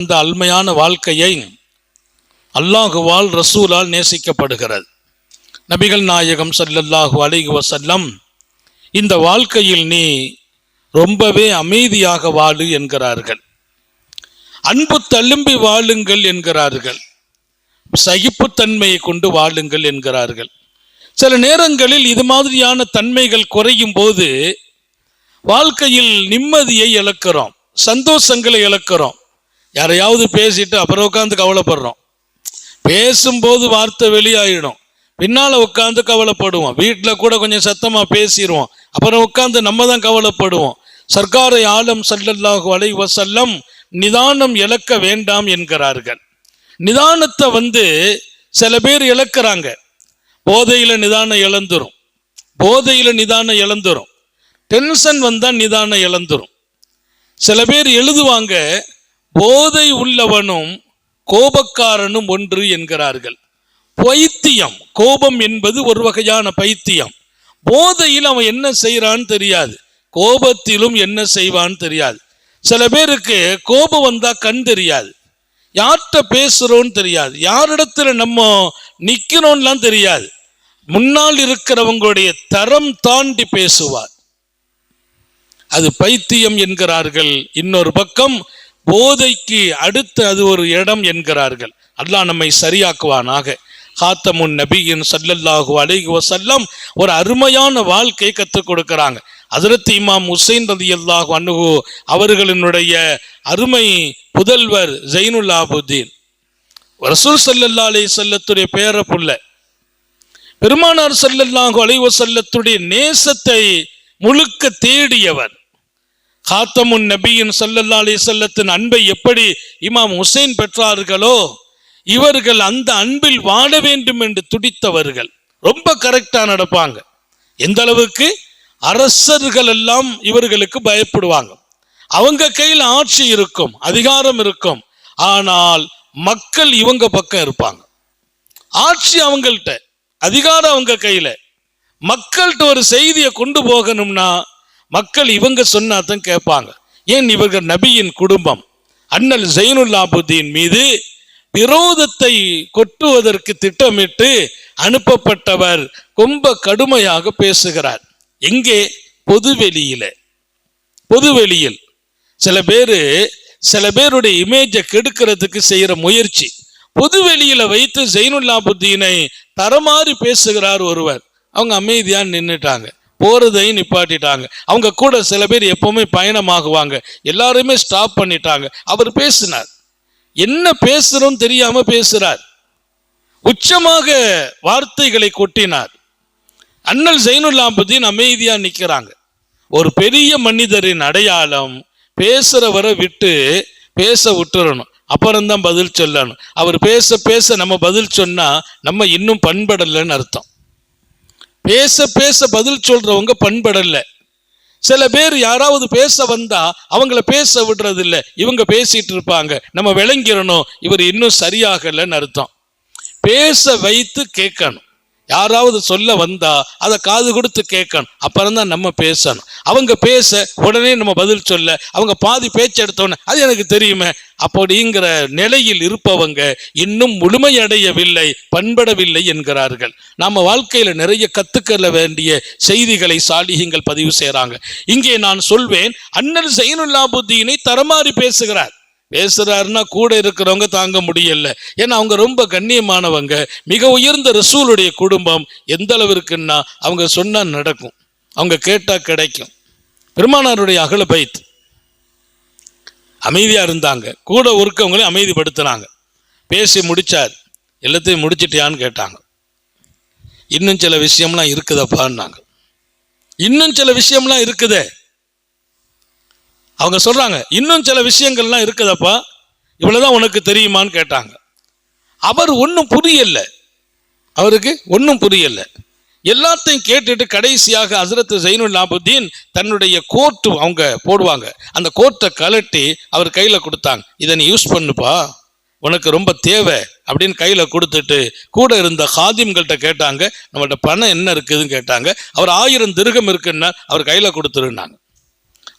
இந்த அல்மையான வாழ்க்கையை அல்லாஹுவால் ரசூலால் நேசிக்கப்படுகிறது. நபிகள் நாயகம் ஸல்லல்லாஹு அலைஹி வஸல்லம் இந்த வாழ்க்கையில் நீ ரொம்பவே அமைதியாக வாழு என்கிறார்கள். அன்பு தழும்பி வாழுங்கள் என்கிறார்கள். சகிப்புத்தன்மையை கொண்டு வாழுங்கள் என்கிறார்கள். சில நேரங்களில் இது மாதிரியான தன்மைகள் குறையும் போது வாழ்க்கையில் நிம்மதியை இழக்கிறோம், சந்தோஷங்களை இழக்கிறோம். யாரையாவது பேசிட்டு அப்புறம் உட்காந்து கவலைப்படுறோம். பேசும்போது வார்த்தை வெளியாயிடும், பின்னால உட்காந்து கவலைப்படுவோம். வீட்டில் கூட கொஞ்சம் சத்தமா பேசிடுவோம், அப்புறம் உட்காந்து நம்ம தான் கவலைப்படுவோம். சர்க்காரை ஆலம் ஸல்லல்லாஹு அலைஹி வஸல்லம் நிதானம் இழக்க வேண்டாம் என்கிறார்கள். நிதானத்தை சில பேர் இழக்கிறாங்க. போதையில நிதானம் இழந்துரும், டென்ஷன் வந்தா நிதானம் இழந்துரும். சில பேர் எழுதுவாங்க, போதை உள்ளவனும் கோபக்காரனும் ஒன்று என்கிறார்கள். பைத்தியம், கோபம் என்பது ஒரு வகையான பைத்தியம். போதையில் அவன் என்ன செய்யறான்னு தெரியாது, கோபத்திலும் என்ன செய்வான்னு தெரியாது. சில பேருக்கு கோபம் வந்தா கண் தெரியாது, யார்கிட்ட பேசுறோன்னு தெரியாது, யாரிடத்துல நம்ம நிக்கிறோம்லாம் தெரியாது. முன்னால் இருக்கிறவங்களுடைய தரம் தாண்டி பேசுவார், அது பைத்தியம் என்கிறார்கள். இன்னொரு பக்கம் போதைக்கு அடுத்து அது ஒரு இடம் என்கிறார்கள். அல்லாஹ் நம்மை சரியாக்குவானாக. காத்தமுன் நபியின் ஸல்லல்லாஹு அலைஹி வஸல்லம் ஒரு அருமையான வாழ்க்கை கற்றுக் கொடுக்கிறாங்க. ஹஜ்ரத் இமாம் ஹுசைன் ரலியல்லாஹு அன்ஹு அவர்களினுடைய அருமை புதல்வர் ஜைனுல் ஆபிதீன், ரசூல் ஸல்லல்லாஹு அலைஹி வஸல்லத்துடைய பேர புள்ள, பெருமானார் ஸல்லல்லாஹு அலைஹி வஸல்லத்துடைய நேசத்தை முழுக்க தேடியவர். காத்தமுன் நபியின் ஸல்லல்லாஹு அலைஹி வஸல்லத்தின் அன்பை எப்படி இமாம் ஹுசைன் பெற்றார்களோ, இவர்கள் அந்த அன்பில் வாழ வேண்டும் என்று துடித்தவர்கள். ரொம்ப கரெக்டா நடப்பாங்க. எந்த அளவுக்கு அரசர்கள் எல்லாம் இவர்களுக்கு பயப்படுவாங்க. அவங்க கையில் ஆட்சி இருக்கும், அதிகாரம் இருக்கும், ஆனால் மக்கள் இவங்க பக்கம் இருப்பாங்க. ஆட்சி அவங்கள்ட்ட, அதிகாரம் அவங்க கையில. மக்கள்கிட்ட ஒரு செய்தியை கொண்டு போகணும்னா மக்கள் இவங்க சொன்னாதான் கேட்பாங்க. ஏன், இவர்கள் நபியின் குடும்பம். அண்ணல் ஜைனுல் ஆபிதீன் மீது விரோதத்தை கொட்டுவதற்கு திட்டமிட்டு அனுப்பப்பட்டவர் ரொம்ப கடுமையாக பேசுகிறார். எங்கே? பொதுவெளியில். சில பேருடைய இமேஜை கெடுக்கிறதுக்கு செய்யற முயற்சி. பொதுவெளியில வைத்து ஜைனுல் ஆபிதீனை தரமாறி பேசுகிறார் ஒருவர். அவங்க அமைதியா நின்றுட்டாங்க, போறதையும் நிப்பாட்டிட்டாங்க. அவங்க கூட சில பேர் எப்பவுமே பயணமாகுவாங்க, எல்லாருமே ஸ்டாப் பண்ணிட்டாங்க. அவர் பேசினார், என்ன பேசுறோம் தெரியாம பேசுறார், உச்சமாக வார்த்தைகளை கொட்டினார். அண்ணல் ஜைனுல் ஆபிதீன் அமைதியா நிக்கிறாங்க. ஒரு பெரிய மனிதரின் அடையாளம் பேசுறவரை பேச விட்டுறணும், அப்புறம்தான் பதில் சொல்லணும். அவர் பேச நம்ம பதில் சொன்னா நம்ம இன்னும் பண்படலைன்னு அர்த்தம். பேச பதில் சொல்றவங்க பண்படல. சில பேர் யாராவது பேச வந்தா அவங்கள பேச விடுறது இல்லை, இவங்க பேசிட்டு இருப்பாங்க, நம்ம விளங்கிடணும் இவர் இன்னும் சரியாகலன்னு அர்த்தம். பேச வைத்து கேட்கணும். யாராவது சொல்ல வந்தா அதை காது கொடுத்து கேட்கணும், அப்புறம்தான் நம்ம பேசணும். அவங்க பேச உடனே நம்ம பதில் சொல்ல, அவங்க பாதி பேச்சு எடுத்தோன்னே அது எனக்கு தெரியுமே அப்படிங்கிற நிலையில் இருப்பவங்க இன்னும் முழுமையடையவில்லை, பண்படவில்லை என்கிறார்கள். நாம வாழ்க்கையில நிறைய கத்துக்கொள்ள வேண்டிய செய்திகளை சாலிஹீங்கள் பதிவு செய்யறாங்க. இங்கே நான் சொல்வேன், அண்ணல் ஜைனுல் ஆபிதீனை தரமாறி பேசுறாருன்னா கூட இருக்கிறவங்க தாங்க முடியல. ஏன்னா அவங்க ரொம்ப கண்ணியமானவங்க, மிக உயர்ந்த ரசூலுடைய குடும்பம். எந்த அளவிற்குன்னா அவங்க சொன்னா நடக்கும், அவங்க கேட்டா கிடைக்கும். பெருமானாருடைய அகல பைத், அமைதியா இருந்தாங்க, கூட இருக்கவங்களையும் அமைதிப்படுத்தினாங்க. பேசி முடிச்சார், எல்லாத்தையும் முடிச்சிட்டியான்னு கேட்டாங்க. இன்னும் சில விஷயம்லாம் இருக்குதப்பான்னாங்க. இன்னும் சில விஷயம்லாம் இருக்குதே. அவங்க சொல்றாங்க, இன்னும் சில விஷயங்கள்லாம் இருக்குதப்பா, இவ்வளவுதான் உனக்கு தெரியுமான்னு கேட்டாங்க. அவருக்கு ஒன்றும் புரியல. எல்லாத்தையும் கேட்டுட்டு கடைசியாக ஹஜ்ரத் ஜைனுல் ஆபிதீன் தன்னுடைய கோட்டு அவங்க போடுவாங்க, அந்த கோட்டை கலட்டி அவர் கையில கொடுத்தாங்க. இதை நீ யூஸ் பண்ணுப்பா, உனக்கு ரொம்ப தேவை அப்படின்னு கையில கொடுத்துட்டு கூட இருந்த ஹாதிம்கள்ட்ட கேட்டாங்க, நம்மள்ட்ட பணம் என்ன இருக்குதுன்னு கேட்டாங்க. அவர் 1000 திர்ஹம் இருக்குன்னா அவர் கையில கொடுத்துருந்தாங்க.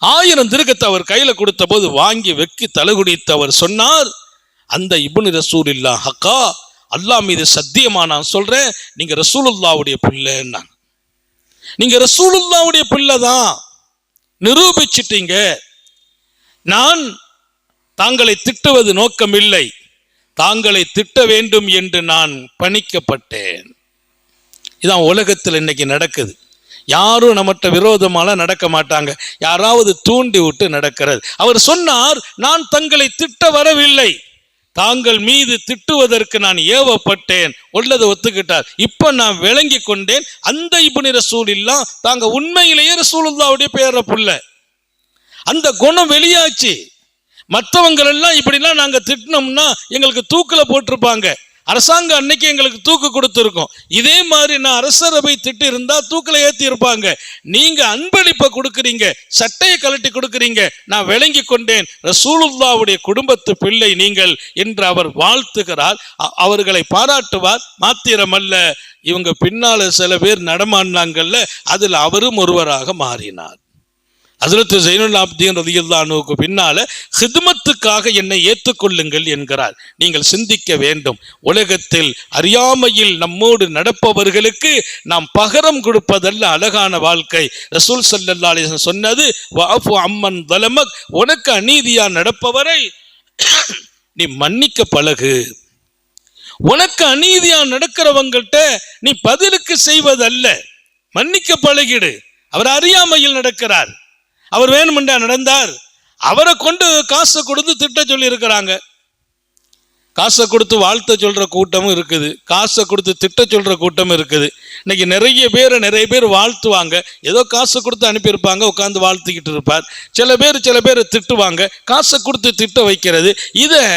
1000 திருகத்தை அவர் கையில கொடுத்த போது வாங்கி வெக்கி தலகுடித்து அவர் சொன்னார், அந்த இப்னு ரசூலுல்லாஹ் ஹக்கா, அல்லாஹ் மீது சத்தியமா நான் சொல்றேன், நீங்க ரசூலுல்லாஹ்வுடைய பிள்ளைன்னா. நீங்க ரசூலுல்லாஹ்வுடைய பிள்ளை தான், நிரூபிச்சிட்டீங்க. நான் தாங்களை திட்டுவது நோக்கம் இல்லை, தாங்களை திட்ட வேண்டும் என்று நான் பணிக்கப்பட்டேன். இதான் உலகத்தில் இன்னைக்கு நடக்குது. யாரும் நம்மகிட்ட விரோதமால நடக்க மாட்டாங்க, யாராவது தூண்டி விட்டு நடக்கிறது. அவர் சொன்னார், நான் தங்களை திட்ட வரவில்லை, தாங்கள் மீது திட்டுவதற்கு நான் ஏவப்பட்டேன். உள்ளதை ஒத்துக்கிட்டார். இப்ப நான் விளங்கி கொண்டேன், அந்த இப்னு ரசூலுல்லாஹ் தாங்க உண்மையிலேயே ரசூலுல்லாஹ்வுடைய பேர புள்ள. அந்த குணம் வெளியாச்சு. மற்றவங்க எல்லாம் இப்படிலாம் நாங்க திட்டினோம்னா எங்களுக்கு தூக்கில போட்டிருப்பாங்க. அரசாங்கம் அன்னைக்கு எங்களுக்கு தூக்கு கொடுத்துருக்கோம். இதே மாதிரி நான் அரசரை போய் திட்டு இருந்தா தூக்கில ஏத்தி இருப்பாங்க. நீங்க அன்பளிப்பை கொடுக்குறீங்க, சட்டையை கழட்டி கொடுக்குறீங்க. நான் விளங்கி கொண்டேன், ரசூலுல்லாஹ்வுடைய குடும்பத்து பிள்ளை நீங்கள் என்று அவர் வாழ்த்துகிறார், அவர்களை பாராட்டுவார். மாத்திரமல்ல, இவங்க பின்னால சில பேர் நடமாடினாங்கல்ல, அதில் அவரும் ஒருவராக மாறினார். ஹஜ்ரத் ஸைனுல் ஆபிதீன் ரலியல்லாஹு அன்ஹுவுக்கு பின்னால ஹித்மத்துக்காக என்னை ஏற்றுக்கொள்ளுங்கள் என்கிறார். நீங்கள் சிந்திக்க வேண்டும், உலகத்தில் அறியாமையில் நம்மோடு நடப்பவர்களுக்கு நாம் பகரம் கொடுப்பதல்ல அழகான வாழ்க்கை. ரசூல் ஸல்லல்லாஹு அலைஹி வஸல்லம் சொன்னது, வஅஃபு அம்மன் ஸலமக், உனக்கு அநீதியா நடப்பவரை நீ மன்னிக்க பழகு. உனக்கு அநீதியா நடக்கிறவங்கள்ட்ட நீ பதிலுக்கு செய்வதல்ல, மன்னிக்க பழகிடு. அவர் அறியாமையில் நடக்கிறார், அவர் வேணுமென்றா நடந்தார். அவரை கொண்டு காசை கொடுத்து திட்ட சொல்லி இருக்கிறாங்க. காசை கொடுத்து வாழ்த்த சொல்ற கூட்டமும் இருக்குது, காசை கொடுத்து திட்ட சொல்ற கூட்டமும் இருக்குது. இன்னைக்கு நிறைய பேர் வாழ்த்துவாங்க, ஏதோ காசை கொடுத்து அனுப்பியிருப்பாங்க, உட்காந்து வாழ்த்திக்கிட்டு இருப்பார். சில பேர் திட்டுவாங்க, காசை கொடுத்து திட்ட வைக்கிறது. இதை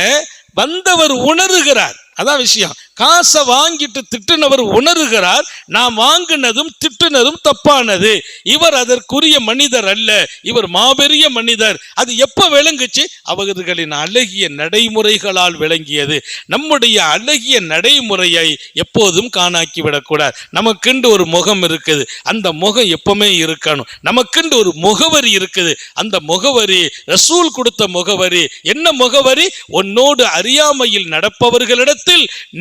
வந்தவர் உணர்கிறார். அதான் விஷயம். காசை வாங்கிட்டு திட்டுனவர் உணர்கிறார், நான் வாங்கினதும் திட்டுனதும் தப்பானது, இவர் அதற்குரிய மனிதர் அல்ல, இவர் மாபெரிய மனிதர். அது எப்ப விளங்குச்சு? அவர்களின் அழகிய நடைமுறைகளால் விளங்கியது. நம்முடைய அழகிய நடைமுறையை எப்போதும் காணாக்கி விடக்கூடாது. நமக்கென்று ஒரு முகம் இருக்குது, அந்த முகம் எப்பவுமே இருக்கணும். நமக்கென்று ஒரு முகவரி இருக்குது, அந்த முகவரி ரசூல் கொடுத்த முகவரி. என்ன முகவரி? உன்னோடு அறியாமையில் நடப்பவர்களிடத்தில்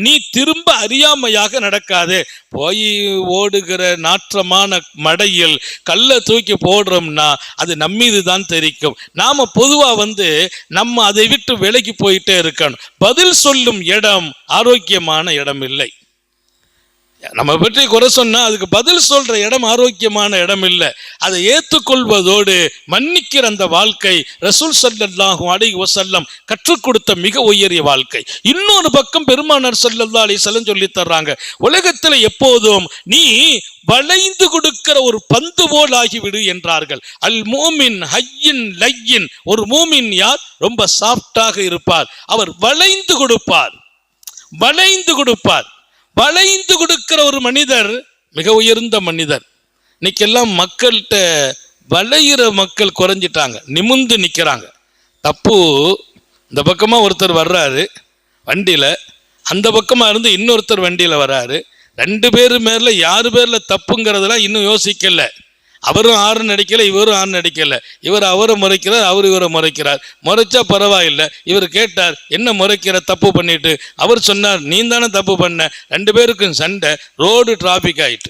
நீ திரும்ப அறியாமையாக நடக்காது. போய் ஓடுகிற நாற்றமான மடையில் கல்லை தூக்கி போடுறோம்னா அது நம்மீது தான் தெரிக்கும். நாம பொதுவா நம்ம அதை விட்டு விலகி போயிட்டே இருக்கணும். பதில் சொல்லும் இடம் ஆரோக்கியமான இடம் இல்லை. நம்ம பற்றி குறை சொன்னா அதுக்கு பதில் சொல்ற இடம் ஆரோக்கியமான இடம் இல்லை. அதை ஏற்றுக்கொள்வதோடு மன்னிக்கிற அந்த வாழ்க்கை ரசூல் ஸல்லல்லாஹு அலைஹி வஸல்லம் கற்றுக் கொடுத்த மிக உயரிய வாழ்க்கை. இன்னொரு பக்கம் பெருமானார் ஸல்லல்லாஹு அலைஹி வஸல்லம் சொல்லி தர்றாங்க, உலகத்துல எப்போதும் நீ வளைந்து கொடுக்கிற ஒரு பந்து போல் ஆகிவிடு என்றார்கள். அல் மூமின் ஹய்யின் லையின், ஒரு மூமின் யார்? ரொம்ப சாஃப்டாக இருப்பார், அவர் வளைந்து கொடுப்பார். வளைந்து கொடுக்கிற ஒரு மனிதர் மிக உயர்ந்த மனிதர். இன்னைக்கெல்லாம் மக்கள்கிட்ட வளையிற மக்கள் குறைஞ்சிட்டாங்க, நிமிந்து நிற்கிறாங்க. தப்பு இந்த பக்கமா ஒருத்தர் வர்றாரு வண்டியில, அந்த பக்கமா இருந்து இன்னொருத்தர் வண்டியில வர்றாரு. 2 பேர் மேல யாரு பேர்ல தப்புங்கிறதெல்லாம் இன்னும் யோசிக்கல. அவரும் ஆறு நடிக்கல, இவரும் ஆறு நடிக்கல. இவர் அவரை முறைக்கிறார், அவர் இவரை முறைக்கிறார். முறைச்சா பரவாயில்லை. இவர் கேட்டார், என்ன முறைக்கிற, தப்பு பண்ணிட்டு? அவர் சொன்னார், நீ தானே தப்பு பண்ண. 2 பேருக்கும் சண்டை. ரோடு டிராபிக் ஆயிட்டு,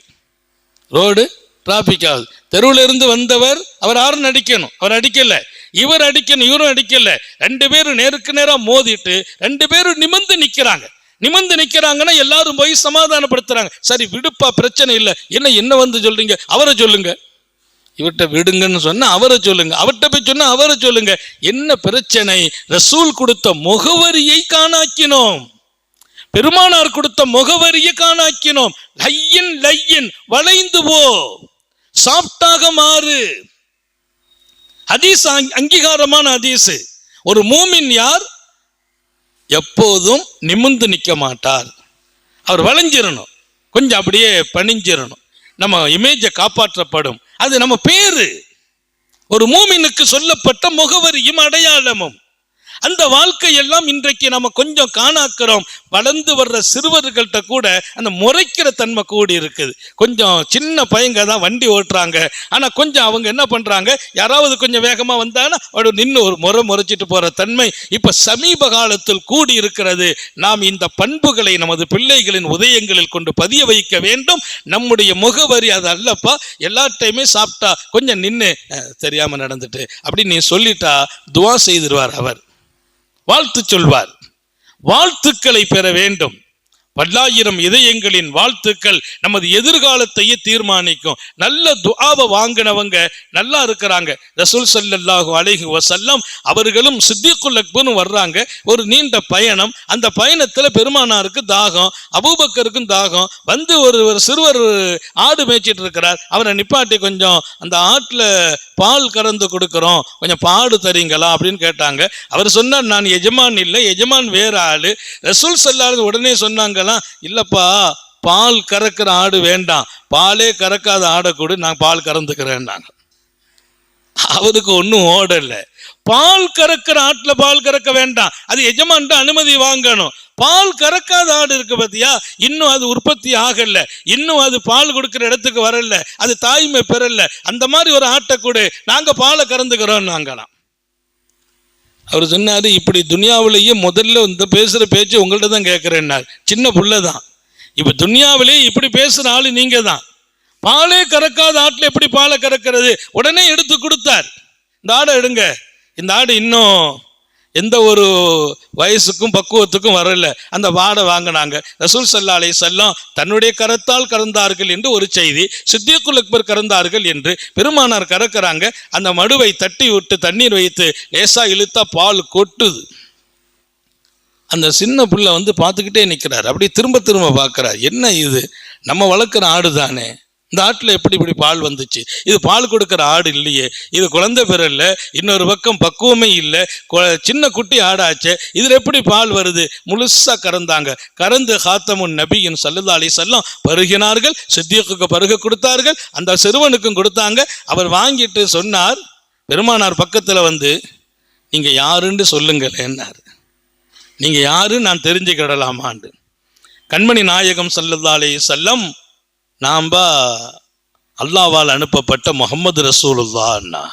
ரோடு டிராபிக் ஆகுது. தெருவில் இருந்து வந்தவர் அவர் ஆறு நடிக்கணும், அவர் அடிக்கல. இவர் அடிக்கணும், இவரும் அடிக்கல. 2 பேரும் நேருக்கு நேரா மோதிட்டு 2 பேரும் நிமிர்ந்து நிக்கிறாங்கன்னா எல்லாரும் போய் சமாதானப்படுத்துறாங்க. சரி விடுப்பா, பிரச்சனை இல்லை. என்ன சொல்றீங்க? அவரை சொல்லுங்க. இவர்கிட்ட விடுங்கன்னு சொன்னா அவரை சொல்லுங்க, அவர்கிட்ட போய் சொன்னா அவரை சொல்லுங்க. என்ன பிரச்சனை? ரசூல் கொடுத்த முகவரியை காணாக்கினோம், பெருமானார் கொடுத்த முகவரியை காணாக்கினோம். லையின் வளைந்து போ, சாஃப்டாக மாறு. ஹதீஸ் அங்கீகாரமான ஹதீஸ். ஒரு மூமின் யார்? எப்போதும் நிமிர்ந்து நிற்க மாட்டார், அவர் வளைஞ்சிடணும், கொஞ்சம் அப்படியே பணிஞ்சிடணும். நம்ம இமேஜை காப்பாற்றப்படும். அது நம்ம பேரு, ஒரு மூமினுக்கு சொல்லப்பட்ட முகவரியும் அடையாளமும். அந்த வாழ்க்கையெல்லாம் இன்றைக்கு நம்ம கொஞ்சம் காணாக்கிறோம். வளர்ந்து வர்ற சிறுவர்கள்ட்ட கூட அந்த முறைக்கிற தன்மை கூடி இருக்குது. கொஞ்சம் சின்ன பையங்க தான் வண்டி ஓட்டுறாங்க, ஆனா கொஞ்சம் அவங்க என்ன பண்றாங்க, யாராவது கொஞ்சம் வேகமா வந்தாங்கன்னா அவரு நின்று ஒரு முறைச்சிட்டு போற தன்மை இப்ப சமீப காலத்தில் கூடி இருக்கிறது. நாம் இந்த பண்புகளை நமது பிள்ளைகளின் உதயங்களில் கொண்டு பதிய வைக்க வேண்டும். நம்முடைய முகவரி அது அல்லப்பா, எல்லா டைமே சாப்பிட்டா கொஞ்சம் நின்று தெரியாம நடந்துட்டு அப்படி நீ சொல்லிட்டா துவா செய்திருவார். அவர் வாழ்த்து சொல்வார். வாழ்த்துக்களை பெற வேண்டும். பல்லாயிரம் இதயங்களின் வாழ்த்துக்கள் நமது எதிர்காலத்தையே தீர்மானிக்கும். நல்ல துஆவை வாங்கினவங்க நல்லா இருக்கிறாங்க. ரசூல் ஸல்லல்லாஹு அலைஹி வஸல்லம் அவர்களும் சித்திக்குல் அக்பரும் வர்றாங்க. ஒரு நீண்ட பயணம். அந்த பயணத்துல பெருமானாருக்கு தாகம், அபூபக்கருக்கும் தாகம். வந்து ஒரு சிறுவர் ஆடு மேய்ச்சிட்டு இருக்கிறார். அவரை நிப்பாட்டி கொஞ்சம் அந்த ஆட்டுல பால் கறந்து கொடுக்கிறோம், கொஞ்சம் பாடு தரீங்களா அப்படின்னு கேட்டாங்க. அவர் சொன்னார், நான் எஜமான் இல்லை, எஜமான் வேற ஆளு. ரசூல் ஸல்லல்லாஹு உடனே சொன்னாங்க, இல்லப்பா பால் கறக்கிற ஆடு வேண்டாம், பாலே கறக்காத ஆடை கூட நான் பால் கறந்துக்கிறேன். அவருக்கு ஒன்னும் ஓடல. பால் கறக்கிற ஆட்டுல பால் கறக்க வேண்டாம், அது எஜமான்ட்ட அனுமதி வாங்கணும். பால் கறக்காத ஆடு இருக்கு பத்தியா, இன்னும் அது உற்பத்தி ஆகல, இன்னும் அது பால் கொடுக்கிற இடத்துக்கு வரல, அது தாய்மை பெறல, அந்த மாதிரி ஒரு ஆட்டை கூட நாங்க பாலை கறந்துக்கிறோம் நாங்களாம். அவர் சொன்னாரு, இப்படி துனியாவிலேயே முதல்ல இந்த பேசுற பேச்சு உங்கள்ட்ட தான் கேட்கிறேன்னார். சின்ன புள்ளதான். இப்ப துனியாவிலே இப்படி பேசுற ஆளு நீங்க தான். பாலே கறக்காத ஆட்டுல எப்படி பாலை கறக்கிறது? உடனே எடுத்து கொடுத்தார். இந்த ஆடை எடுங்க, இந்த ஆடு இன்னும் எந்த ஒரு வயசுக்கும் பக்குவத்துக்கும் வரல, அந்த வாடை வாங்கினாங்க. ரசூல் ஸல்லல்லாஹு அலைஹி வஸல்லம் தன்னுடைய கரத்தால் கறந்தார்கள் என்று ஒரு செய்தி, சித்திக்குல் அக்பர் கறந்தார்கள் என்று. பெருமானார் கறக்கிறாங்க. அந்த மடுவை தட்டி விட்டு தண்ணீர் வைத்து லேசா இழுத்தா பால் கொட்டுது. அந்த சின்ன புள்ள வந்து பார்த்துக்கிட்டே நிற்கிறார். அப்படி திரும்ப திரும்ப பார்க்கிறார். என்ன இது, நம்ம வளர்க்குற ஆடு தானே, இந்த ஆட்டில் எப்படி இப்படி பால் வந்துச்சு? இது பால் கொடுக்குற ஆடு இல்லையே, இது குழந்தை பெறல, இன்னொரு பக்கம் பக்குவமே இல்லை, சின்ன குட்டி ஆடாச்சு, இதில் எப்படி பால் வருது? முழுசா கறந்தாங்க. கறந்து ஹாத்தமுன் நபியின் ஸல்லல்லாஹு அலைஹி வஸல்லம் பருகினார்கள். சித்திக்குக்கு பருக கொடுத்தார்கள், அந்த சிறுவனுக்கும் கொடுத்தாங்க. அவர் வாங்கிட்டு சொன்னார், பெருமானார் பக்கத்தில் வந்து, நீங்க யாருன்னு சொல்லுங்களேன்னார். நீங்க யாரு நான் தெரிஞ்சுக்கிடலாமான்னு. கண்மணி நாயகம் ஸல்லல்லாஹு அலைஹி வஸல்லம், நாம்ப அல்லாஹ்வால் அனுப்பப்பட்ட முஹம்மது ரசூலுல்லாஹ்னா,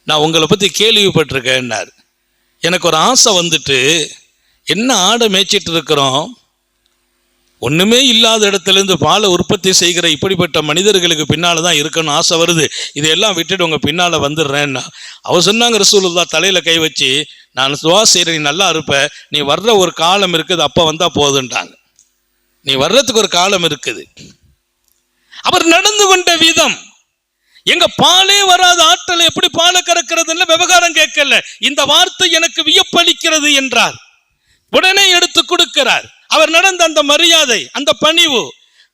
நான் உங்களை பற்றி கேள்விப்பட்டிருக்கேன்னார். எனக்கு ஒரு ஆசை வந்துட்டு, என்ன ஆடை மேய்ச்சிட்டு இருக்கிறோம், ஒன்றுமே இல்லாத இடத்துலேருந்து பாலை உற்பத்தி செய்கிற இப்படிப்பட்ட மனிதர்களுக்கு பின்னால் தான் இருக்கணும் ஆசை வருது. இதையெல்லாம் விட்டுட்டு உங்கள் பின்னால் வந்துடுறேன்னா. அவர் சொன்னாங்க, ரசூலுல்லாஹ் தலையில் கை வச்சு, நான் துஆ செய்கிறேன், நீ நல்லா இருப்ப, நீ வர்ற ஒரு காலம் இருக்குது, அப்போ வந்தால் போதுன்ட்டாங்க. நீ வர்றதுக்கு ஒரு காலம் இருக்குது. அவர் நடந்து கொண்ட விதம், எங்க பாலே வராத ஆற்றலை எப்படி பாலை கறக்கிறதுல விவகாரம் கேட்கல. இந்த வார்த்தை எனக்கு வியப்பளிக்கிறது என்றார். உடனே எடுத்து கொடுக்கிறார். அவர் நடந்த அந்த மரியாதை, அந்த பணிவு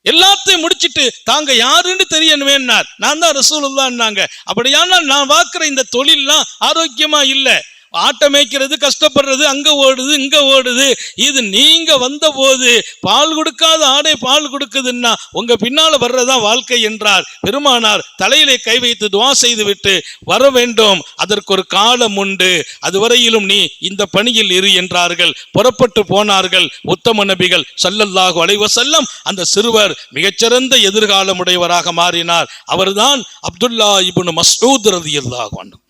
எல்லாத்தையும் முடிச்சிட்டு, தாங்க யாருன்னு தெரியணுமேன்னார். நான் தான் ரசூலுல்லாஹ்னாங்க. அப்படியானால் நான் பார்க்கிற இந்த தொழில்லாம் ஆரோக்கியமா இல்லை. ஆட்டை மேய்க்கிறது, கஷ்டப்படுறது, அங்க ஓடுது இங்க ஓடுது. இது நீங்க வந்த போது பால் கொடுக்காத ஆடை பால் கொடுக்குதுன்னா உங்க பின்னால வர்றதா வாழ்க்கை என்றார். பெருமானார் தலையிலே கை வைத்து துஆ செய்து விட்டு, வர வேண்டும், அதற்கு ஒரு காலம் உண்டு, அதுவரையிலும் நீ இந்த பணியில் இரு என்றார்கள். புறப்பட்டு போனார்கள் உத்தம நபிகள் ஸல்லல்லாஹு அலைஹி வஸல்லம். அந்த சிறுவர் மிகச்சிறந்த எதிர்காலம் உடையவராக மாறினார். அவர்தான் அப்துல்லா இப்னு மஸ்ஊத் ரலியல்லாஹு அன்ஹு.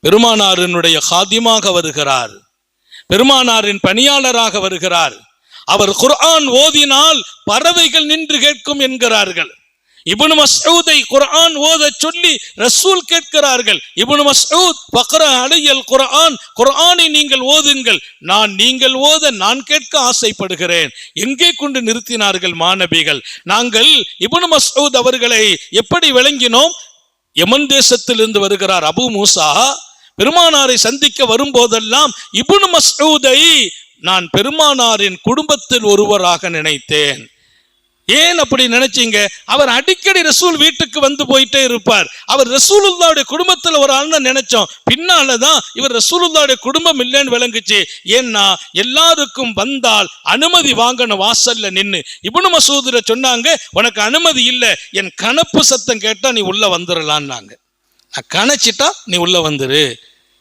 பெருமானாரினுடைய காதிமாக வருகிறார், பெருமானாரின் பணியாளராக வருகிறார். அவர் குர்ஆன் ஓதினால் பறவைகள் நின்று கேட்கும் என்கிறார்கள். இப்னு மஸ்ஊதை குர்ஆன் ஓத சொல்லி ரசூல் கேட்கிறார்கள், இப்னு மஸ்ஊத் ஃபக்ர அலையல் குர்ஆன், குர்ஆனை நீங்கள் ஓதுங்கள், நீங்கள் ஓத நான் கேட்க ஆசைப்படுகிறேன். எங்கே கொண்டு நிறுத்தினார்கள் மாநபிகள். நாங்கள் இப்னு மஸ்ஊத் அவர்களை எப்படி விளங்கினோம்? யமன் தேசத்திலிருந்து வருகிறார் அபு மூசா. பெருமானாரை சந்திக்க வரும்போதெல்லாம் இப்னு மஸ்ஊதை நான் பெருமானாரின் குடும்பத்தில் ஒருவராக நினைத்தேன். ஏன் அப்படி நினைச்சீங்க? அவர் அடிக்கடி ரசூல் வீட்டுக்கு வந்து போயிட்டே இருப்பார். அவர் ரசூலுல்லாஹ்வுடைய குடும்பத்தில் ஒரு ஆள்னு நினைச்சோம். பின்னாலதான் இவர் ரசூலுல்லாஹ்வுடைய குடும்பம் இல்லைன்னு விளங்குச்சு. ஏன்னா எல்லாருக்கும் வந்தால் அனுமதி வாங்கணும் வாசல்ல நின்று. இப்னு மஸ்ஊத் சொன்னாங்க, உனக்கு அனுமதி இல்லை, என் கணப்பு சத்தம் கேட்டா நீ உள்ள வந்துடலான்னாங்க. நான் கணச்சிட்டா நீ உள்ள வந்துரு.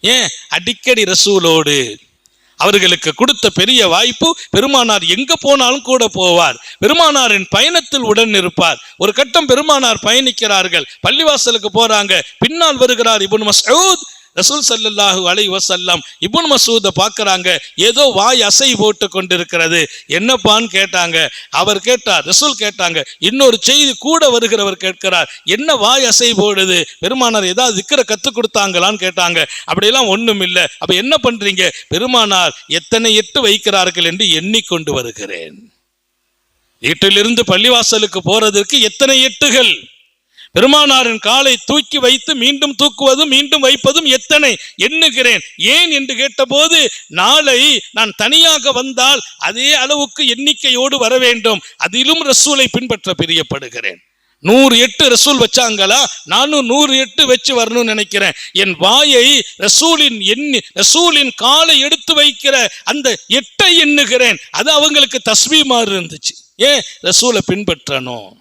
ஏன்? அடிக்கடி ரசூலோடு. அவர்களுக்கு கொடுத்த பெரிய வாய்ப்பு, பெருமானார் எங்க போனாலும் கூட போவார், பெருமானாரின் பயணத்தில் உடன் இருப்பார். ஒரு கட்டம் பெருமானார் பயணிக்கிறார்கள், பள்ளிவாசலுக்கு போறாங்க, பின்னால் வருகிறார் இப்னு மஸ்ஊத். ரசூல் ஸல்லல்லாஹு அலைஹி வஸல்லம் இப்னு மஸ்ஊதை பார்க்கறாங்க, ஏதோ வாய் அசை போட்டு கொண்டிருக்கிறது. என்னப்பான்னு கேட்டாங்க. அவர் கேட்டார், ரசூல் கேட்டாங்க. இன்னொரு செய்தி கூட வருகிறவர் கேட்கிறார், என்ன வாய் அசை போடுது? பெருமானார் ஏதாவது திக்ர கத்து கொடுத்தாங்களான்னு கேட்டாங்க. அப்படியெல்லாம் ஒண்ணும் இல்லை. அப்ப என்ன பண்றீங்க? பெருமானார் எத்தனை எட்டு வைக்கிறார்கள் என்று எண்ணிக்கொண்டு வருகிறேன். வீட்டிலிருந்து பள்ளிவாசலுக்கு போறதற்கு எத்தனை எட்டுகள்? பெருமானாரின் காலை தூக்கி வைத்து மீண்டும் தூக்குவதும் மீண்டும் வைப்பதும் எத்தனை எண்ணுகிறேன். ஏன் என்று கேட்டபோது, நாளை நான் தனியாக வந்தால் அதே அளவுக்கு எண்ணிக்கையோடு வர வேண்டும், அதிலும் ரசூலை பின்பற்ற பிரியப்படுகிறேன். 108 ரசூல் வச்சாங்களா, நானும் 108 வச்சு வரணும்னு நினைக்கிறேன். என் வாயை ரசூலின் காலை எடுத்து வைக்கிற அந்த 8 எண்ணுகிறேன். அது அவங்களுக்கு தஸ்பீஹ் மாதிரி இருந்துச்சு. ஏன்? ரசூலை பின்பற்றணும்.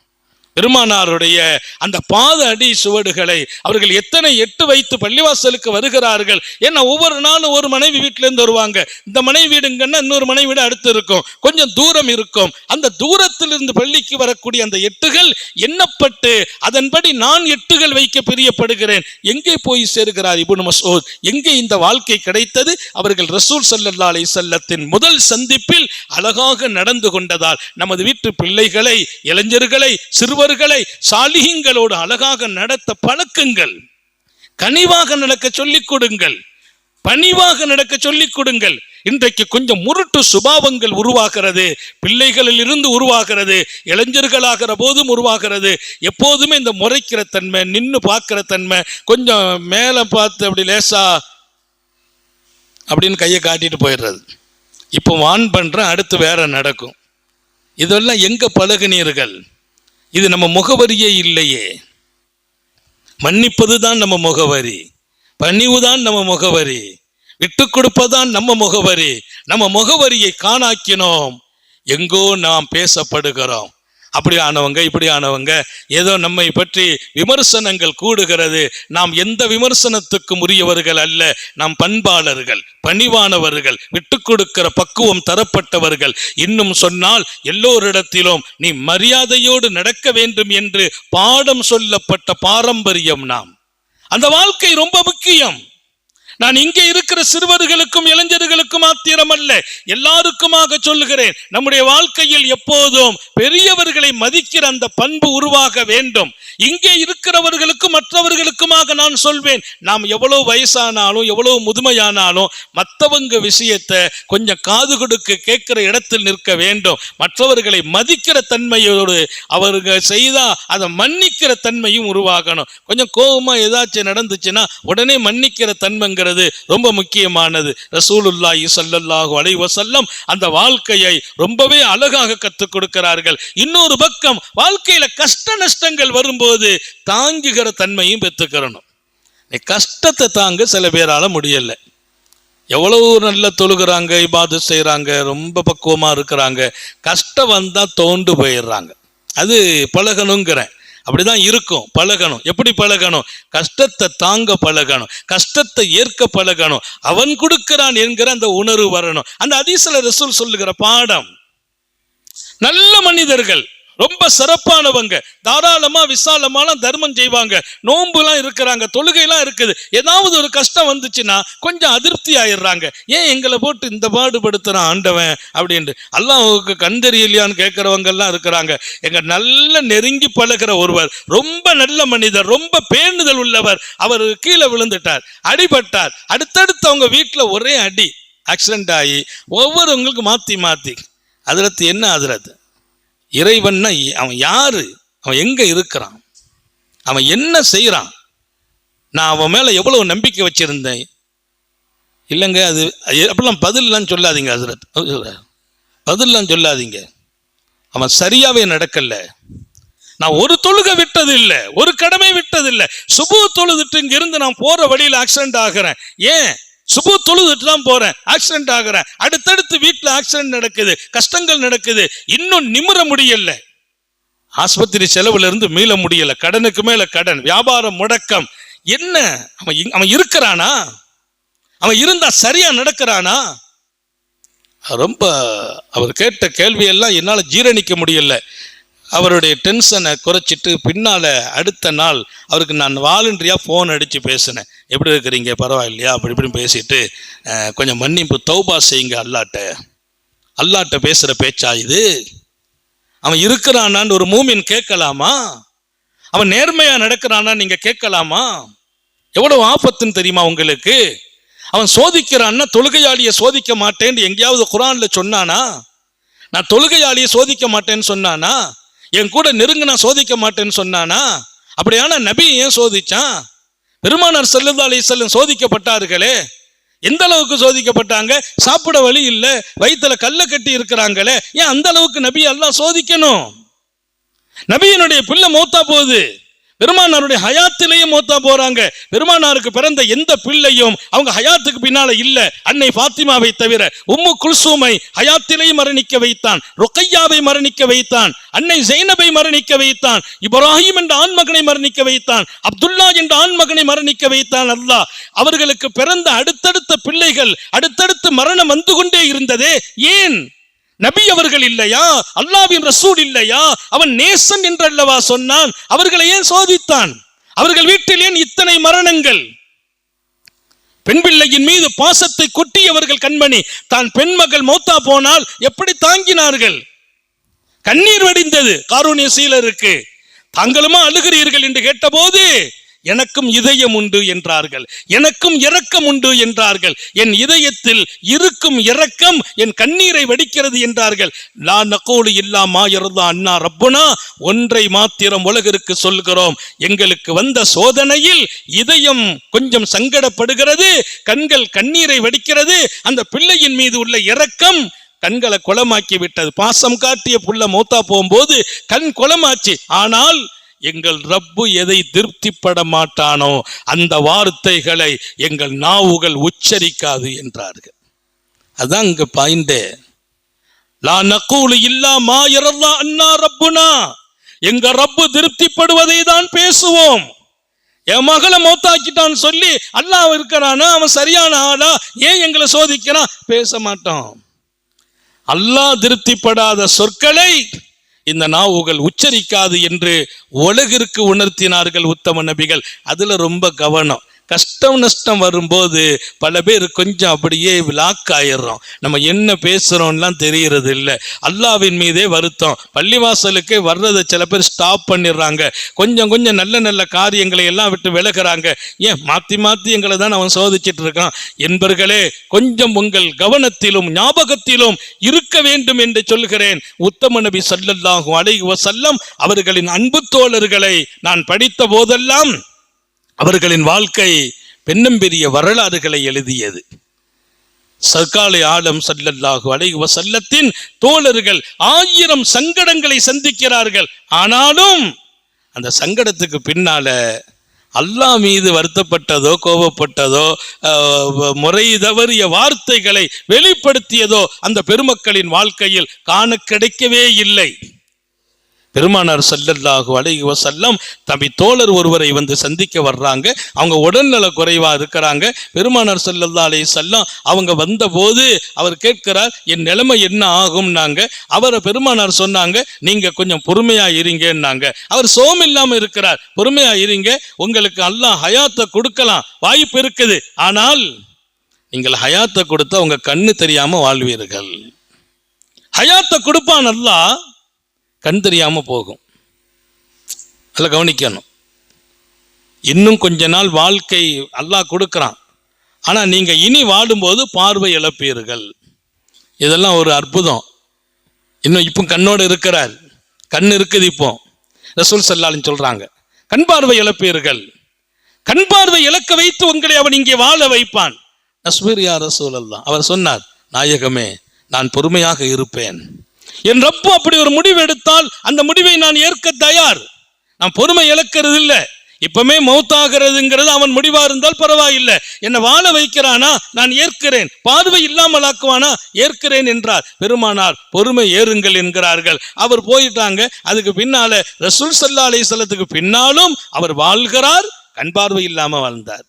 பெருமானாருடைய அந்த பாத அடி சுவடுகளை அவர்கள் எத்தனை எட்டு வைத்து பள்ளிவாசலுக்கு வருகிறார்கள். ஏன்னா ஒவ்வொரு நாளும் ஒரு மனைவி வீட்டில இருந்து வருவாங்க. இந்த மனைவி வீடுங்கன்னா இன்னொரு மனைவி வீடு அடுத்து இருக்கும், கொஞ்சம் தூரம் இருக்கும். அந்த தூரத்திலிருந்து பள்ளிக்கு வரக்கூடிய அந்த எட்டுகள் எண்ணப்பட்டு அதன்படி நான் எட்டுகள் வைக்க பிரியப்படுகிறேன். எங்கே போய் சேர்கிறார் இப்னு மஸ்ஊத்? எங்கே இந்த வாழ்க்கை கிடைத்தது? அவர்கள் ரசூல் ஸல்லல்லாஹு அலைஹி வஸல்லத்தின் முதல் சந்திப்பில் அழகாக நடந்து கொண்டதால் நமது வீட்டு பிள்ளைகளை, இளைஞர்களை, சிறுவர்களை சாலிஹீன்களோடு அழகாக நடத்த பழக்குங்கள். கனிவாக நடக்க சொல்லிக் கொடுங்கள், பணிவாக நடக்க சொல்லிக் கொடுங்கள். இன்றைக்கு கொஞ்சம் முரட்டு சுபாவங்கள் உருவாகிறது, பிள்ளைகளில் இருந்து உருவாகிறது, இளைஞர்களாகிற போதும் உருவாகிறது. எப்போதுமே இந்த முறைக்கிற தன்மை, நின்று பார்க்கிற தன்மை, கொஞ்சம் மேலே பார்த்து அப்படி லேசா அப்படின்னு கையை காட்டிட்டு போயிடுறது. இப்போ வான் பண்றேன், அடுத்து வேற நடக்கும். இதெல்லாம் எங்க பழகுனீர்கள்? இது நம்ம முகவரியே இல்லையே. மன்னிப்பதுதான் நம்ம முகவரி, பணிவுதான் நம்ம முகவரி, விட்டு கொடுப்பதான் நம்ம முகவரி. நம்ம முகவரியை காணாக்கினோம், எங்கோ நாம் பேசப்படுகிறோம். அப்படி ஆனவங்க, இப்படி ஆனவங்க, ஏதோ நம்மை பற்றி விமர்சனங்கள் கூடுகிறது. நாம் எந்த விமர்சனத்துக்கும் உரியவர்கள் அல்ல. நாம் பண்பாளர்கள், பணிவானவர்கள், விட்டு கொடுக்கிற பக்குவம் தரப்பட்டவர்கள். இன்னும் சொன்னால் எல்லோரிடத்திலும் நீ மரியாதையோடு நடக்க வேண்டும் என்று பாடம் சொல்லப்பட்ட பாரம்பரியம் நாம். அந்த வாழ்க்கை ரொம்ப முக்கியம். நான் இங்கே இருக்கிற சிறுவர்களுக்கும் இளைஞர்களுக்கும் மாத்திரம் அல்ல, எல்லாருக்குமாக சொல்லுகிறேன். நம்முடைய வாழ்க்கையில் எப்போதும் பெரியவர்களை மதிக்கிற அந்த பண்பு உருவாக வேண்டும். இங்கே இருக்கிறவர்களுக்கும் மற்றவர்களுக்குமாக நான் சொல்வேன், நாம் எவ்வளவு வயசானாலும் எவ்வளவு முதுமையானாலும் மற்றவங்க விஷயத்தை கொஞ்சம் காது கொடுக்க கேட்கிற இடத்தில் நிற்க வேண்டும். மற்றவர்களை மதிக்கிற தன்மையோடு அவர்கள் செய்தா அதை மன்னிக்கிற தன்மையும் உருவாகணும். கொஞ்சம் கோபமா ஏதாச்சும் நடந்துச்சுன்னா உடனே மன்னிக்கிற தன்மைங்கிற ரொம்ப முக்கியமானது. ரசூலுல்லாஹி ஸல்லல்லாஹு அலைஹி வஸல்லம் அந்த வாழ்க்கையை ரொம்பவே அழகாக கற்றுக் கொடுக்கிறார்கள். இன்னொரு பக்கம் வாழ்க்கையில கஷ்ட நஷ்டங்கள் வரும்போது தாங்குகிற தன்மையும் பெற்றுக்கிறணும். கஷ்டத்தை தாங்க சில பேரால முடியல. எவ்வளவு நல்லா தொழுகிறாங்க, இபாதத் செய்யறாங்க, ரொம்ப பக்குவமா இருக்கிறாங்க, கஷ்டம் வந்தா தோண்டு போயிடுறாங்க. அது பழகணுங்கிறேன். அப்படிதான் இருக்கும், பழகணும். எப்படி பழகணும்? கஷ்டத்தை தாங்க பழகணும், கஷ்டத்தை ஏற்க பழகணும். அவன் கொடுக்கிறான் என்கிற அந்த உணர்வு வரணும். அந்த ஹதீஸ்ல ரசூல் சொல்லுகிற பாடம், நல்ல மனிதர்கள், ரொம்ப சிறப்பானவங்க, தாராளமா விசாலமான தர்மம் செய்வாங்க, நோன்புலாம் இருக்கிறாங்க, தொழுகைலாம் இருக்குது. ஏதாவது ஒரு கஷ்டம் வந்துச்சுன்னா கொஞ்சம் அதிருப்தி ஆயிடுறாங்க. ஏன் எங்களை போட்டு இந்த பாடுபடுத்துறான் ஆண்டவன் அப்படின்ட்டு. அல்லாஹ்வுக்கு கண் தெரியலையான்னு கேட்கிறவங்க எல்லாம் இருக்கிறாங்க. எங்க நல்ல நெருங்கி பழகிற ஒருவர், ரொம்ப நல்ல மனிதர், ரொம்ப பேணுதல் உள்ளவர், அவர் கீழே விழுந்துட்டார், அடிபட்டார். அடுத்தடுத்து அவங்க வீட்டுல ஒரே அடி, ஆக்சிடென்ட் ஆகி ஒவ்வொருவங்களுக்கு மாத்தி மாத்தி. அதிரத்து என்ன அதிரத்து? இறைவன்னா அவன் யாரு, அவன் எங்க இருக்கிறான், அவன் என்ன செய்யறான், நான் அவன் மேல எவ்வளவு நம்பிக்கை வச்சிருந்தேன். இல்லைங்க அது அப்படிலாம் பதில்லாம் சொல்லாதீங்க ஹஸ்ரத், பதில்லாம் சொல்லாதீங்க. அவன் சரியாவே நடக்கல. நான் ஒரு தொழுகை விட்டது இல்லை, ஒரு கடமை விட்டது இல்லை. சுபு தொழுதுட்டு இங்க இருந்து நான் போற வழியில ஆக்சிடென்ட் ஆகிறேன். ஏன்? சுபு தொழுதுட்டு தான் போறேன், ஆக்சிடென்ட் ஆகிறேன். அடுத்தடுத்து வீட்டுல ஆக்சிடென்ட் நடக்குது, கஷ்டங்கள் நடக்குது, இன்னும் நிமிர முடியல. ஆஸ்பத்திரி செலவுல இருந்து மீள முடியல, கடனுக்கு மேல கடன், வியாபாரம் முடக்கம். என்ன அவன் இருக்கிறானா? அவன் இருந்தா சரியா நடக்கிறானா? ரொம்ப அவர் கேட்ட கேள்வியெல்லாம் என்னால் ஜீரணிக்க முடியல. அவருடைய டென்ஷனை குறைச்சிட்டு பின்னால் அடுத்த நாள் அவருக்கு நான் வாலண்டரியாக ஃபோன் அடித்து பேசினேன். எப்படி இருக்கிறீங்க, பரவாயில்லையா, அப்படி இப்படின்னு பேசிட்டு கொஞ்சம் மன்னிப்பு தௌபா செய்யுங்க அல்லாட்ட பேசுகிற பேச்சா இது? அவன் இருக்கிறானான்னு ஒரு மூமின் கேட்கலாமா? அவன் நேர்மையாக நடக்கிறானா நீங்கள் கேட்கலாமா? எவ்வளவு ஆபத்துன்னு தெரியுமா உங்களுக்கு? அவன் சோதிக்கிறான்னா தொழுகையாளியை சோதிக்க மாட்டேன்னு எங்கேயாவது குரான்ல சொன்னானா? நான் தொழுகையாளியை சோதிக்க மாட்டேன்னு சொன்னானா? என் கூட நெருங்கினா சோதிக்க மாட்டேன்னு சொன்னானா? அப்படியான நபி ஏன் சோதிச்சான்? பெருமானார் ஸல்லல்லாஹு அலைஹி வஸல்லம் சோதிக்கப்பட்டார்களே. எந்த அளவுக்கு சோதிக்கப்பட்டாங்க? சாப்பிட வழி இல்லை, வயிற்றுல கல்லை கட்டி இருக்கிறாங்களே, ஏன் அந்த அளவுக்கு நபி அல்லாஹ் சோதிக்கணும்? நபியினுடைய பிள்ளை மௌத்தா போகுது, பெருமானாருடைய ஹயாத்திலேயே மௌத்தா போறாங்க. பெருமானாருக்கு பிறந்த எந்த பிள்ளையும் அவங்க ஹயாத்துக்கு பின்னால இல்ல. அன்னை ஃபாத்திமாவை தவிர உம்மு குல்சூமை ஹயாத்திலேயே மரணிக்க வைத்தான், ருக்கையாவை மரணிக்க வைத்தான், அன்னை ஜைனபை மரணிக்க வைத்தான், இப்ராஹிம் என்ற ஆண்மகனை மரணிக்க வைத்தான், அப்துல்லா என்ற ஆண்மகனை மரணிக்க வைத்தான் அல்லாஹ். அவர்களுக்கு பிறந்த அடுத்தடுத்த பிள்ளைகள் அடுத்தடுத்து மரணம் வந்து கொண்டே இருந்ததே. ஏன்? நபி அவர்கள் இல்லையா? அல்லாஹ்வின் ரசூல் இல்லையா? அவன் நேசன் என்று அல்லவா சொன்னான். அவர்களை ஏன் சோதித்தான்? அவர்கள் வீட்டில் ஏன் இத்தனை மரணங்கள்? பெண் பிள்ளையின் மீது பாசத்தை கொட்டியவர்கள் கண்மணி தான் பெண்மகள் மௌத்தா போனால் எப்படி தாங்கினார்கள்? கண்ணீர் வடிந்தது காரூணிய சீலருக்கு. தாங்களுமா அழுகிறீர்கள் என்று கேட்டபோது எனக்கும் இதயம் உண்டு என்றார்கள், எனக்கும் இரக்கம் உண்டு என்றார்கள், என் இதயத்தில் இருக்கும் இரக்கம் என் கண்ணீரை வடிக்கிறது என்றார்கள். லா நகூலு இல்லா மா யர்தா அன்னா ரப்புனா, ஒன்றை மாத்திரம் உலகிற்கு சொல்கிறோம், எங்களுக்கு வந்த சோதனையில் இதயம் கொஞ்சம் சங்கடப்படுகிறது, கண்கள் கண்ணீரை வடிக்கிறது. அந்த பிள்ளையின் மீது உள்ள இரக்கம் கண்களை குளமாக்கி விட்டது. பாசம் காட்டிய புள்ள மௌத்தா போகும்போது கண் குளமாச்சு. ஆனால் எங்கள் ரப்பு எதை திருப்திப்பட மாட்டானோ அந்த வார்த்தைகளை எங்கள் நாவுகள் உச்சரிக்காது என்றார்கள். அதான் இங்க பாயிண்டே. லா நகூலு இல்லா மா யர்தா அன்னா ரப்புனா, எங்க ரப்பு திருப்திப்படுவதை தான் பேசுவோம். என் மகளை மௌத்தாக்கிட்டான்னு சொல்லி அல்லாஹ் இருக்கிறானா, அவன் சரியான ஆளா, ஏன் எங்களை சோதிக்கிறான்? பேச மாட்டோம். அல்லாஹ் திருப்திப்படாத சொற்களை இந்த நாவுகள் உச்சரிக்காது என்று உலகிற்கு உணர்த்தினார்கள் உத்தம நபிகள். அதுல ரொம்ப கவனம். கஷ்டம் நஷ்டம் வரும்போது பல பேர் கொஞ்சம் அப்படியே லாக் ஆயிடுறோம். நம்ம என்ன பேசுறோம்லாம் தெரியறது இல்லை. அல்லாஹ்வின் மீதே வருத்தம். பள்ளிவாசலுக்கே வர்றதை சில பேர் ஸ்டாப் பண்ணிடுறாங்க. கொஞ்சம் கொஞ்சம் நல்ல நல்ல காரியங்களை எல்லாம் விட்டு விலகிறாங்க. ஏன்? மாத்தி மாத்தி எங்களை தான் அவன் சோதிச்சுட்டு இருக்கான். என்பர்களே, கொஞ்சம் உங்கள் கவனத்திலும் ஞாபகத்திலும் இருக்க வேண்டும் என்று சொல்கிறேன். உத்தம நபி ஸல்லல்லாஹு அலைஹி வஸல்லம் அவர்களின் அன்பு தோழர்களை நான் படித்த போதெல்லாம் அவர்களின் வாழ்க்கை பெண்ணம்பெரிய வரலாறுகளை எழுதியது. சர்காலே ஆலம் ஸல்லல்லாஹு அலைஹி வஸல்லத்தின் தோழர்கள் 1000 சங்கடங்களை சந்திக்கிறார்கள். ஆனாலும் அந்த சங்கடத்துக்கு பின்னால அல்லாஹ் மீது வருத்தப்பட்டதோ கோபப்பட்டதோ முறை தவறிய வார்த்தைகளை வெளிப்படுத்தியதோ அந்த பெருமக்களின் வாழ்க்கையில் காண கிடைக்கவே இல்லை. பெருமானார் ஸல்லல்லாஹு அலைஹி வஸல்லம் தம்பி தோழர் ஒருவரை வந்து சந்திக்க வர்றாங்க. அவங்க உடல்நல குறைவா இருக்கிறாங்க. பெருமானார் ஸல்லல்லாஹு அலைஹி வஸல்லம் அவங்க வந்தபோது அவர் கேட்கிறார், என் நிலைமை என்ன ஆகும்னாங்க. அவரை பெருமானார் சொன்னாங்க, நீங்க கொஞ்சம் பொறுமையா இருங்கன்னாங்க. அவர் சோம் இல்லாம இருக்கிறார், பொறுமையா இருங்க, உங்களுக்கு அல்லாஹ் ஹயாத்தை கொடுக்கலாம், வாய்ப்பு இருக்குது. ஆனால் நீங்கள் ஹயாத்தை கொடுத்தா உங்க கண்ணு தெரியாம வாழ்வீர்கள். ஹயாத்தை கொடுப்பான் அல்லாஹ், கண் தெரியாம போகும். அதில் கவனிக்கணும். இன்னும் கொஞ்ச நாள் வாழ்க்கை அல்லாஹ் கொடுக்குறான். ஆனா நீங்க இனி வாடும்போது பார்வை இழப்பீர்கள். இதெல்லாம் ஒரு அற்புதம். இன்னும் இப்போ கண்ணோடு இருக்கிறார், கண் இருக்குது. இப்போ ரசூல் ஸல்லல்லாஹு அலைஹி சொல்றாங்க, கண் பார்வை இழப்பீர்கள். கண் பார்வை இழக்க வைத்து உங்களை அவன் இங்கே வாழ வைப்பான். நஸ்பிர் யா ரசூலல்லாஹ். அவர் சொன்னார், நாயகமே, நான் பொறுமையாக இருப்பேன். என் ரப்பு அப்படி ஒரு முடிவு எடுத்தால் அந்த முடிவை நான் ஏற்க தயார். நான் பொறுமை இழக்கிறது இல்லை. இப்பமே மௌத்தாகிறதுங்கிறது அவன் முடிவா இருந்தால் பரவாயில்லை. என்னை வாழ வைக்கிறானா நான் ஏற்கிறேன், பார்வை இல்லாமல் ஆக்குவானா ஏற்கிறேன் என்றார். பெருமானார் பொறுமை ஏறுங்கள் என்கிறார்கள். அவர் போயிட்டாங்க. அதுக்கு பின்னால ரசூல் ஸல்லல்லாஹு அலைஹி வஸல்லத்துக்கு பின்னாலும் அவர் வாழ்கிறார். கண் பார்வை இல்லாம வாழ்ந்தார்.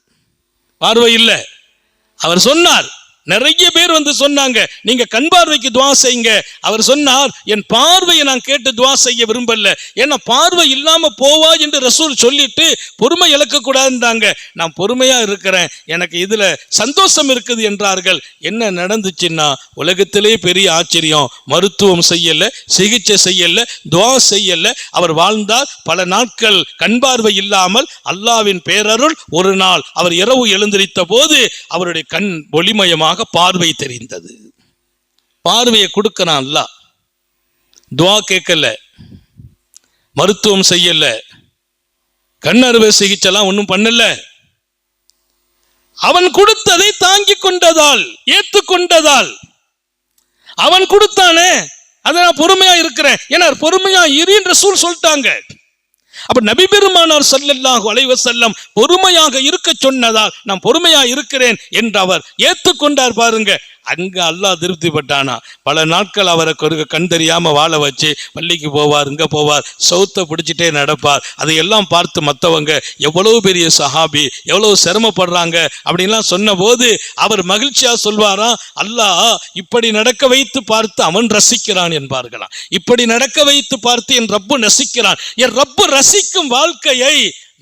பார்வை இல்லை. அவர் சொன்னார், நிறைய பேர் வந்து சொன்னாங்க நீங்க கண் பார்வைக்கு துவா செய்யுங்க. அவர் சொன்னார், என் பார்வையை நான் கேட்டு துவா செய்ய விரும்பல, ஏன்னா பார்வை இல்லாம போவா என்று ரசூல் சொல்லிட்டு பொறுமை இழக்க கூடாதுன்றாங்க. நான் பொறுமையா இருக்கிறேன், எனக்கு இதுல சந்தோஷம் இருக்குது என்றார்கள். என்ன நடந்துச்சுன்னா, உலகத்திலே பெரிய ஆச்சரியம், மருத்துவம் செய்யல, சிகிச்சை செய்யல, துவா செய்யல, அவர் வாழ்ந்தார் பல நாட்கள் கண் பார்வை இல்லாமல். அல்லாவின் பேரருள், ஒரு நாள் அவர் இரவு எழுந்திருத்த போது அவருடைய கண் ஒளிமயமாக பார்வை தெரிந்தது. பார்வையை கொடுக்கிறான் அல்லாஹ். துவா கேட்கல, மருத்துவம் செய்யல, கண் அறுவை சிகிச்சைலாம் ஒன்றும் பண்ணல. அவன் கொடுத்ததை தாங்கிக் கொண்டதால், ஏற்றுக்கொண்டதால். அவன் கொடுத்தானே, அதை நான் பொறுமையா இருக்கிறேன், ஏன்னா பொறுமையா இரு என்று ரசூல் சொல்லிட்டாங்க. அப்ப நபி பெருமானார் ஸல்லல்லாஹு அலைஹி வஸல்லம் பொறுமையாக இருக்க சொன்னதால் நான் பொறுமையா இருக்கிறேன் என்று அவர் ஏற்றுக்கொண்டார். பாருங்க, அங்க அல்லாஹ் திருப்தி பட்டானா. பல நாட்கள் அவரை கண் தெரியாம வாழ வச்சு பள்ளிக்கு போவார், இங்க போவார், சௌத்தை பிடிச்சிட்டே நடப்பார். அதையெல்லாம் பார்த்து மற்றவங்க எவ்வளவு பெரிய சஹாபி, எவ்வளவு சிரமப்படுறாங்க அப்படின்லாம் சொன்ன போது அவர் மகிழ்ச்சியா சொல்வாரா, அல்லாஹ் இப்படி நடக்க வைத்து பார்த்து அவன் ரசிக்கிறான் என்பார்களாம். இப்படி நடக்க வைத்து பார்த்து என் ரப்பு ரசிக்கிறான், என் ரப்பு ரசிக்கும் வாழ்க்கையை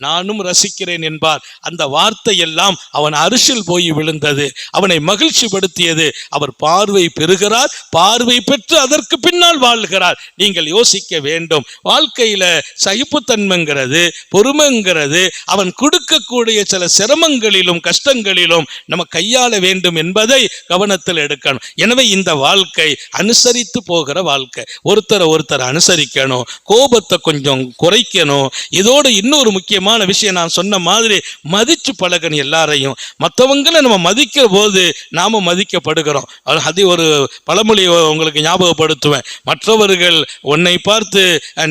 நானும் ரசிக்கிறேன் என்பார். அந்த வார்த்தை எல்லாம் அவன் அரிசில் போய் விழுந்தது, அவனை மகிழ்ச்சி படுத்தியது. அவர் பார்வை பெறுகிறார், பார்வை பெற்று அதற்கு பின்னால் வாழ்கிறார். நீங்கள் யோசிக்க வேண்டும், வாழ்க்கையில சகிப்புத்தன்மைங்கிறது, பொறுமைங்கிறது அவன் கொடுக்கக்கூடிய சில சிரமங்களிலும் கஷ்டங்களிலும் நம்ம கையாள வேண்டும் என்பதை கவனத்தில் எடுக்கணும். எனவே இந்த வாழ்க்கை அனுசரித்து போகிற வாழ்க்கை. ஒருத்தரை அனுசரிக்கணும், கோபத்தை கொஞ்சம் குறைக்கணும். இதோடு இன்னொரு முக்கியமான விஷயம், நான் சொன்ன மாதிரி மதிச்சு பழகணும் எல்லாரையும். மற்றவங்களை நம்ம மதிக்கிற போது நாம மதிக்கப்படுகிறோம். அது ஒரு பழமொழி உங்களுக்கு ஞாபகப்படுத்துவேன். மற்றவர்கள் உன்னை பார்த்து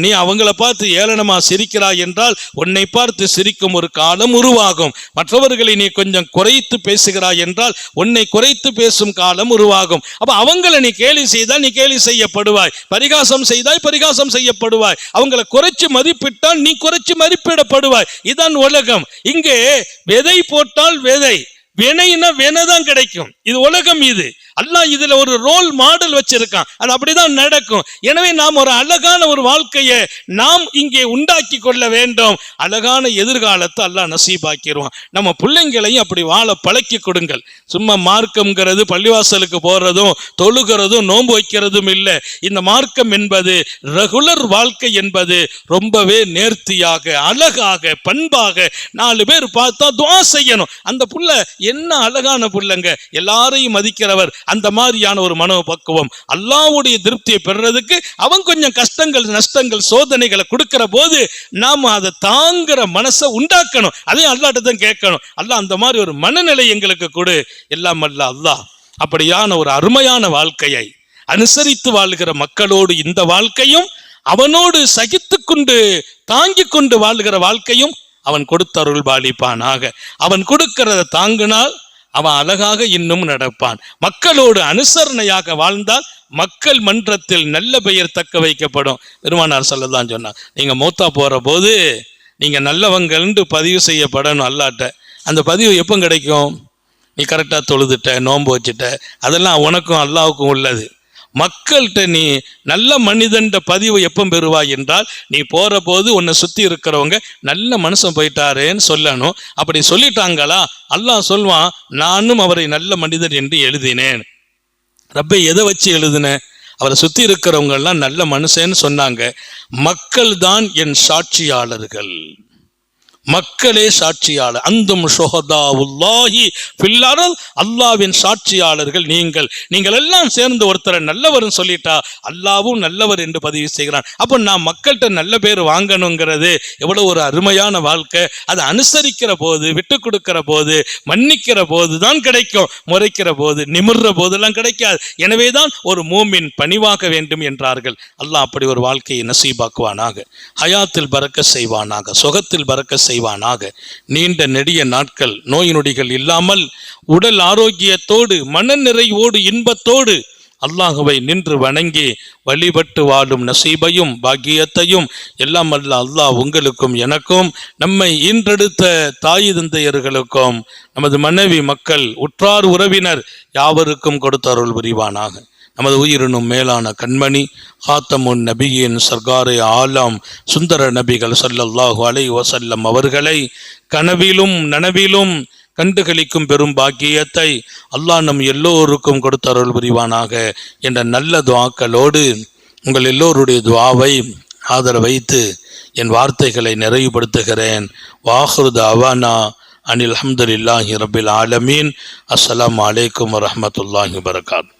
நீ அவங்கள பார்த்து ஏளனமா சிரிக்கிறாய் என்றால் உன்னை பார்த்து சிரிக்கும் ஒரு காலம் உருவாகும். மற்றவர்களை நீ கொஞ்சம் குறைத்து பேசுகிறாய் என்றால் உன்னை குறைத்து பேசும் காலம் உருவாகும். அப்ப அவங்களை நீ கேலி செய்தால் நீ கேலி செய்யப்படுவாய், பரிகாசம் செய்தாய் பரிகாசம் செய்யப்படுவாய், அவங்களை குறைச்சு மதிப்பிட்டால் நீ குறைச்சு மதிப்பிடப்படுவாய். இதான் உலகம். இங்கே விதை போட்டால் விதை, வினைனா வினைதான் கிடைக்கும். இது உலகம். இது அல்லாஹ் இதுல ஒரு ரோல் மாடல் வச்சிருக்கான், அது அப்படிதான் நடக்கும். எனவே நாம் ஒரு அழகான ஒரு வாழ்க்கையை நாம் இங்கே உண்டாக்கி கொள்ள வேண்டும். அழகான எதிர்காலத்தை அல்லாஹ் நசீபாக்கிடுவான். நம்ம பிள்ளைங்களையும் அப்படி வாழ பழக்கி கொடுங்கள். சும்மா மார்க்கம்ங்கிறது பள்ளிவாசலுக்கு போறதும் தொழுகிறதும் நோன்பு வைக்கிறதும் இல்லை. இந்த மார்க்கம் என்பது ரெகுலர் வாழ்க்கை என்பது ரொம்பவே நேர்த்தியாக, அழகாக, பண்பாக 4 பேர் பார்த்தா துஆ செய்யணும். அந்த புள்ள என்ன அழகான புள்ளங்க, எல்லாரையும் மதிக்கிறவர். அந்த மாதிரியான ஒரு மனோபக்குவம் அல்லாஹ்வுடைய திருப்தியை பெறுறதுக்கு அவன் கொஞ்சம் கஷ்டங்கள் நஷ்டங்கள் சோதனைகளை கொடுக்கிற போது நாம அதை தாங்குற மனசை உண்டாக்கணும். அதையும் அல்லாஹ்ட்ட தான் கேட்கணும். அல்லாஹ் அந்த மாதிரி ஒரு மனநிலை எங்களுக்கு கொடு. எல்லாம் அல்லாஹ் அப்படியான ஒரு அருமையான வாழ்க்கையை அனுசரித்து வாழ்கிற மக்களோடு இந்த வாழ்க்கையும், அவனோடு சகித்து கொண்டு தாங்கிக் கொண்டு வாழ்கிற வாழ்க்கையும் அவன் கொடுத்தருள் பாலிப்பானாக. அவன் கொடுக்கிறத தாங்கினால் அவன் அழகாக இன்னும் நடப்பான். மக்களோடு அனுசரணையாக வாழ்ந்தால் மக்கள் மன்றத்தில் நல்ல பெயர் தக்க வைக்கப்படும். பெருமானார் ஸல்லல்லாஹு அலைஹி சொன்னார், நீங்க மௌத்தா போற போது நீங்க நல்லவங்கள்னு பதிவு செய்யப்படணும் அல்லாஹ்ட்ட. அந்த பதிவு எப்போ கிடைக்கும்? நீ கரெக்டாக தொழுதுட்ட, நோன்பு வச்சுட்ட, அதெல்லாம் உனக்கும் அல்லாஹ்வுக்கும் உள்ளது. மக்கள்கிட்ட நீ நல்ல மனிதன் பதிவு எப்போ பெறுவாய் என்றால், நீ போற போது உன்னை சுத்தி இருக்கிறவங்க நல்ல மனுஷன் போயிட்டாரேன்னு சொல்லணும். அப்படி சொல்லிட்டாங்களா, அல்லாஹ் சொல்வான், நானும் அவரை நல்ல மனிதன் என்று எழுதினேன். ரப்பை எதை வச்சு எழுதினேன்? அவரை சுத்தி இருக்கிறவங்க எல்லாம் நல்ல மனுஷன்னு சொன்னாங்க. மக்கள் தான் என் சாட்சியாளர்கள், மக்களே சாட்சியாளர். அந்தும் ஷுஹதாவுல்லாஹி ஃபில் அர்த், அல்லாஹ்வின் சாட்சியாளர்கள் நீங்கள் எல்லாம் சேர்ந்து ஒருத்தரை நல்லவர்னு சொல்லிட்டா அல்லாஹ்வும் நல்லவர் என்று பதிவு செய்கிறான். அப்போ நான் மக்கள்கிட்ட நல்ல பேர் வாங்கணுங்கிறது எவ்வளவு ஒரு அருமையான வாழ்க்கை. அதை அனுசரிக்கிற போது, விட்டு கொடுக்கிற போது, மன்னிக்கிற போது தான் கிடைக்கும். முறைக்கிற போது, நிமிர்ற போதெல்லாம் கிடைக்காது. எனவே தான் ஒரு மூமின் பணிவாக வேண்டும் என்றார்கள். அல்லாஹ் அப்படி ஒரு வாழ்க்கையை நசீபாக்குவானாக, ஹயாத்தில் பறக்க செய்வானாக, சுகத்தில் பறக்க செய்வானாக. நீண்ட நெடிய நாட்கள் நோய் நொடிகள் இல்லாமல் உடல் ஆரோக்கியத்தோடு மன நிறைவோடு இன்பத்தோடு அல்லாஹுவை நின்று வணங்கி வழிபட்டு வாழும் நசீபையும் பாக்கியத்தையும் எல்லாம் அல்ல அல்லாஹ் உங்களுக்கும் எனக்கும் நம்மை ஈன்றெடுத்த தாய் தந்தையர்களுக்கும் நமது மனைவி மக்கள் உற்றார் உறவினர் யாவருக்கும் கொடுத்த அருள் புரிவானாக. நமது உயிரினும் மேலான கண்மணி ஹாத்தமுன் நபியின் சர்காரே ஆலம் சுந்தர நபிகள் ஸல்லல்லாஹு அலைஹி வஸல்லம் அவர்களை கனவிலும் நனவிலும் கண்டுகளிக்கும் பெரும் பாக்கியத்தை அல்லாஹ் நம் எல்லோருக்கும் கொடுத்த அருள் புரிவானாக என்ற நல்ல துஆக்களோடு உங்கள் எல்லோருடைய துஆவை ஆதரவு வைத்து என் வார்த்தைகளை நிறைவுபடுத்துகிறேன். வாஹிரு தஅவானா அனில் ஹம்துலில்லாஹி ரப்பில் ஆலமீன். அஸ்ஸலாமு அலைக்கும் வரஹ்மத்துல்லாஹி வபரகாத்துஹு.